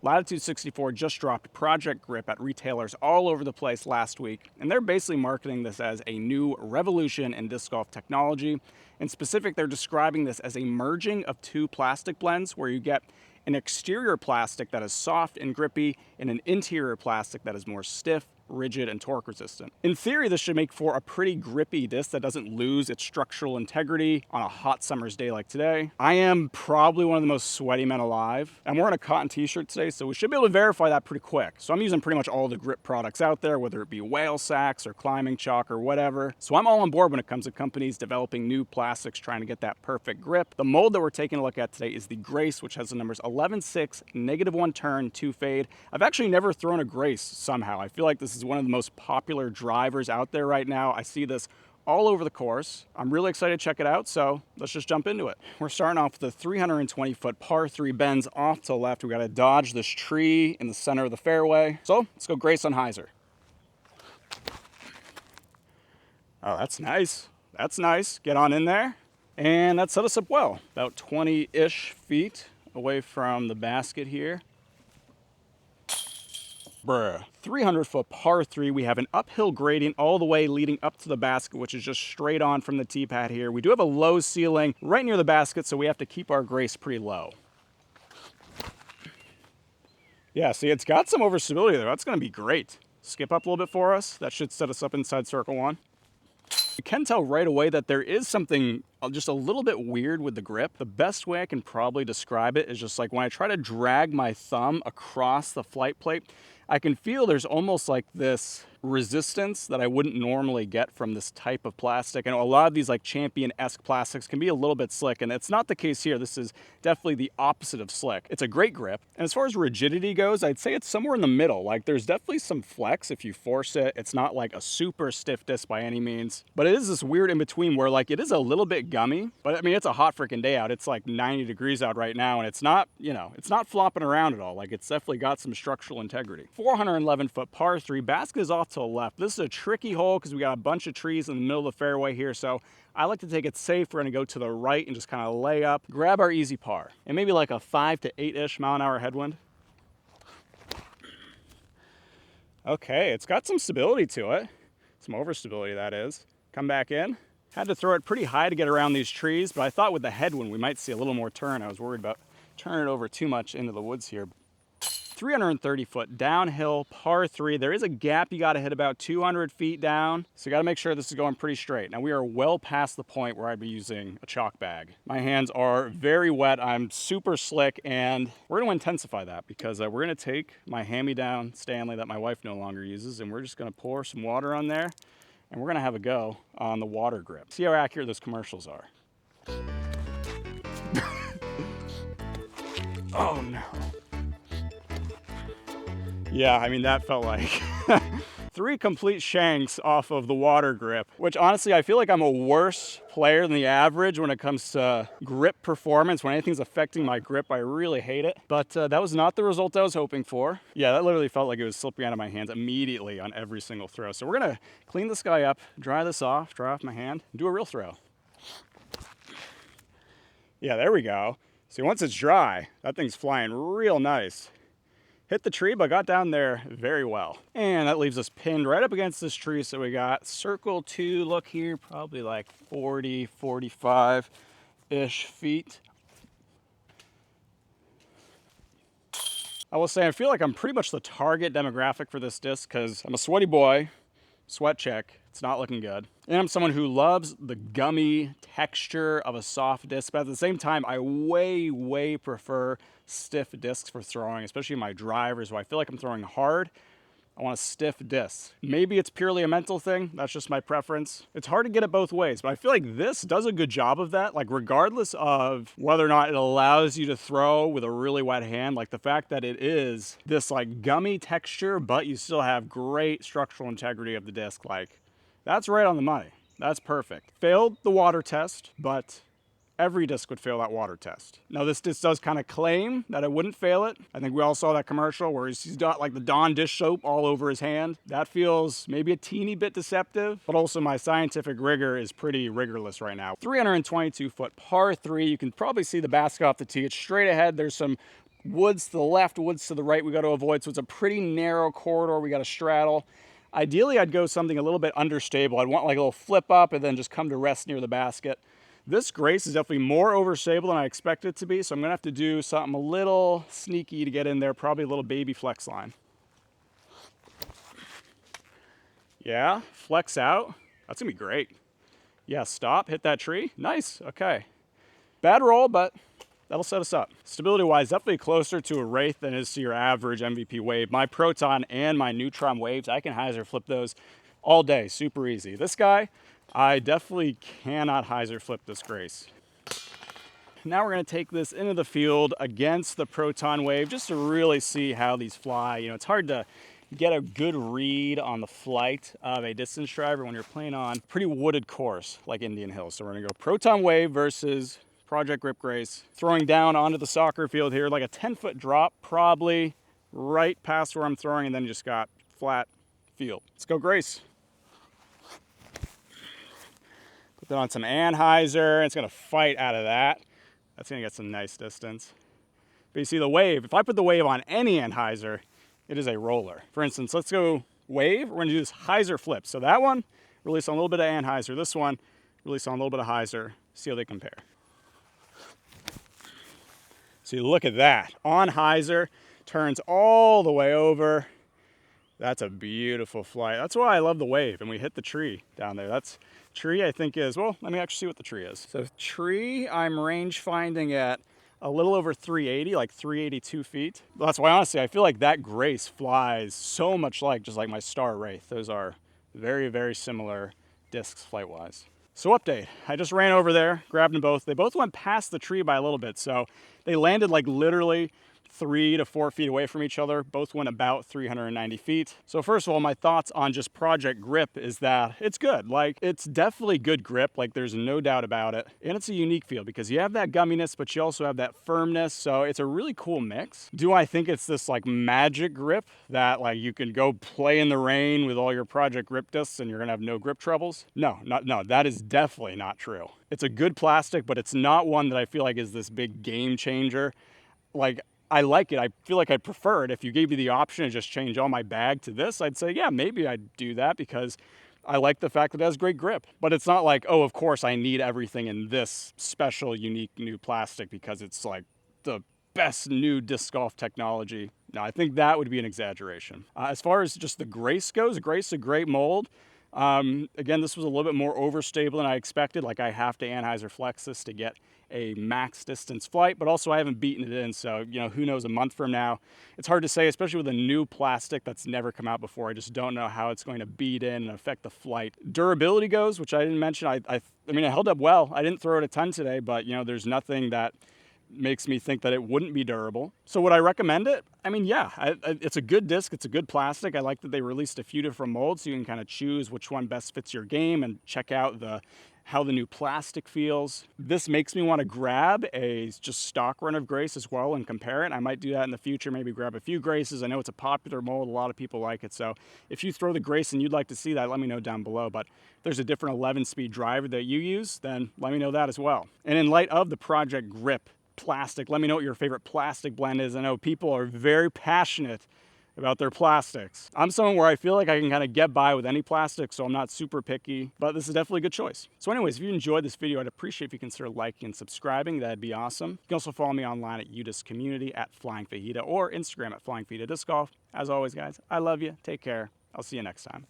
Latitude 64 just dropped Project Grip at retailers all over the place last week, and they're basically marketing this as a new revolution in disc golf technology. In specific, they're describing this as a merging of two plastic blends where you get an exterior plastic that is soft and grippy and an interior plastic that is more stiff, rigid, and torque resistant. In theory, this should make for a pretty grippy disc that doesn't lose its structural integrity on a hot summer's day like today. I am probably one of the most sweaty men alive. I'm wearing a cotton t-shirt today, so we should be able to verify that pretty quick. So I'm using pretty much all the grip products out there, whether it be whale sacks or climbing chalk or whatever. So I'm all on board when it comes to companies developing new plastics trying to get that perfect grip. The mold that we're taking a look at today is the Grace, which has the numbers 11.6, -1 turn, 2 fade. I've actually never thrown a Grace somehow. I feel like this is one of the most popular drivers out there right now. I see this all over the course. I'm really excited to check it out, so let's just jump into it. We're starting off with the 320-foot par 3 bends off to the left. We got to dodge this tree in the center of the fairway. So let's go Grace on hyzer. Oh, that's nice. That's nice. Get on in there. And that set us up well. About 20-ish feet away from the basket here. 300-foot par 3. We have an uphill gradient all the way leading up to the basket, which is just straight on from the tee pad here. We do have a low ceiling right near the basket, so we have to keep our Grace pretty low. Yeah, see, it's got some overstability there. That's going to be great. Skip up a little bit for us. That should set us up inside circle 1. You can tell right away that there is something just a little bit weird with the grip. The best way I can probably describe it is just like when I try to drag my thumb across the flight plate, I can feel there's almost like this resistance that I wouldn't normally get from this type of plastic. And a lot of these like Champion-esque plastics can be a little bit slick, and it's not the case here. This is definitely the opposite of slick. It's a great grip. And as far as rigidity goes, I'd say it's somewhere in the middle. Like there's definitely some flex if you force it. It's not like a super stiff disc by any means, but it is this weird in between where like it is a little bit gummy, but I mean, it's a hot freaking day out. It's like 90 degrees out right now, and it's not, you know, it's not flopping around at all. Like it's definitely got some structural integrity. 411-foot par 3, basket is off to the left. This is a tricky hole because we got a bunch of trees in the middle of the fairway here, so I like to take it safe. We're gonna go to the right and just kind of lay up, grab our easy par, and maybe like a 5 to 8-ish mile-an-hour headwind. Okay, it's got some stability to it. Some overstability, that is. Come back in. Had to throw it pretty high to get around these trees, but I thought with the headwind we might see a little more turn. I was worried about turning it over too much into the woods here. 330-foot downhill par 3. There is a gap you got to hit about 200 feet down, so you got to make sure this is going pretty straight. Now we are well past the point where I'd be using a chalk bag. My hands are very wet. I'm super slick, and we're going to intensify that because we're going to take my hand-me-down Stanley that my wife no longer uses, and we're just going to pour some water on there, and we're going to have a go on the water grip. See how accurate those commercials are. Oh no. Yeah, I mean, that felt like 3 complete shanks off of the water grip, which honestly, I feel like I'm a worse player than the average when it comes to grip performance. When anything's affecting my grip, I really hate it. But that was not the result I was hoping for. Yeah, that literally felt like it was slipping out of my hands immediately on every single throw. So we're gonna clean this guy up, dry this off, dry off my hand, and do a real throw. Yeah, there we go. See, once it's dry, that thing's flying real nice. Hit the tree, but got down there very well. And that leaves us pinned right up against this tree. So we got circle 2, look here, probably like 40, 45-ish feet. I will say I feel like I'm pretty much the target demographic for this disc because I'm a sweaty boy, sweat check. It's not looking good. And I'm someone who loves the gummy texture of a soft disc, but at the same time, I way prefer stiff discs for throwing, especially my drivers, where I feel like I'm throwing hard. I want a stiff disc. Maybe it's purely a mental thing. That's just my preference. It's hard to get it both ways, but I feel like this does a good job of that. Like regardless of whether or not it allows you to throw with a really wet hand, like the fact that it is this like gummy texture, but you still have great structural integrity of the disc. Like that's right on the money. That's perfect. Failed the water test, but every disc would fail that water test. Now this disc does kind of claim that it wouldn't fail it. I think we all saw that commercial where he's got like the Dawn dish soap all over his hand. That feels maybe a teeny bit deceptive, but also my scientific rigor is pretty rigorless right now. 322-foot par 3. You can probably see the basket off the tee. It's straight ahead. There's some woods to the left, woods to the right we got to avoid. So it's a pretty narrow corridor we got to straddle. Ideally, I'd go something a little bit understable. I'd want like a little flip up and then just come to rest near the basket. This grace is definitely more overstable than I expected it to be, so I'm gonna have to do something a little sneaky to get in there, probably a little baby flex line. Yeah, flex out. That's gonna be great. Yeah, stop, hit that tree. Nice, okay. Bad roll, but that'll set us up. Stability-wise, definitely closer to a Wraith than it is to your average MVP wave. My Proton and my Neutron waves, I can hyzer flip those all day, super easy. This guy, I definitely cannot hyzer flip this grace. Now we're gonna take this into the field against the Proton wave just to really see how these fly. You know, it's hard to get a good read on the flight of a distance driver when you're playing on pretty wooded course like Indian Hills. So we're gonna go Proton wave versus Project Grip Grace. Throwing down onto the soccer field here, like a 10-foot drop, probably right past where I'm throwing, and then just got flat field. Let's go Grace. Put that on some anhyzer. It's gonna fight out of that. That's gonna get some nice distance. But you see the wave, if I put the wave on any anhyzer, it is a roller. For instance, let's go wave. We're gonna do this hyzer flip. So that one, release on a little bit of anhyzer. This one, release on a little bit of hyzer. See how they compare. So you look at that. On hyzer, turns all the way over. That's a beautiful flight. That's why I love the wave. And we hit the tree down there. That's tree, I think is, well, let me actually see what the tree is. So tree, I'm range finding at a little over 380, like 382 feet. That's why, honestly, I feel like that grace flies so much like just like my Star Wraith. Those are very, very similar discs flight-wise. So update, I just ran over there, grabbed them both. They both went past the tree by a little bit. So they landed like literally 3 to 4 feet away from each other. Both went about 390 feet. So first of all, my thoughts on just Project Grip is that it's good. Like, it's definitely good grip. Like, there's no doubt about it. And it's a unique feel because you have that gumminess, but you also have that firmness. So it's a really cool mix. Do I think it's this like magic grip that like you can go play in the rain with all your Project Grip discs and you're gonna have no grip troubles? No, that is definitely not true. It's a good plastic, but it's not one that I feel like is this big game changer. Like, I like it. I feel like I'd prefer it. If you gave me the option to just change all my bag to this, I'd say, yeah, maybe I'd do that because I like the fact that it has great grip. But it's not like, oh, of course I need everything in this special, unique new plastic because it's like the best new disc golf technology. No, I think that would be an exaggeration. As far as just the Grace goes, Grace is a great mold. Again, this was a little bit more overstable than I expected. Like, I have to anhyzer flex this to get a max distance flight, but also I haven't beaten it in, so you know, who knows, a month from now. It's hard to say, especially with a new plastic that's never come out before. I just don't know how it's going to beat in and affect the flight. Durability goes, which I didn't mention, I mean, it held up well. I didn't throw it a ton today, but you know, there's nothing that makes me think that it wouldn't be durable. So would I recommend it? I mean, yeah, it's a good disc, it's a good plastic. I like that they released a few different molds so you can kind of choose which one best fits your game and check out how the new plastic feels. This makes me want to grab a just stock run of Grace as well and compare it. I might do that in the future, maybe grab a few Graces. I know it's a popular mold, a lot of people like it. So if you throw the Grace and you'd like to see that, let me know down below. But if there's a different 11-speed driver that you use, then let me know that as well. And in light of the Project Grip plastic, let me know what your favorite plastic blend is. I know people are very passionate about their plastics. I'm someone where I feel like I can kind of get by with any plastic, so I'm not super picky, but this is definitely a good choice. So anyways, if you enjoyed this video, I'd appreciate if you consider liking and subscribing. That'd be awesome. You can also follow me online at UDisc Community at Flying Fajita or Instagram at Flying Fajita Disc Golf. As always, guys, I love you. Take care. I'll see you next time.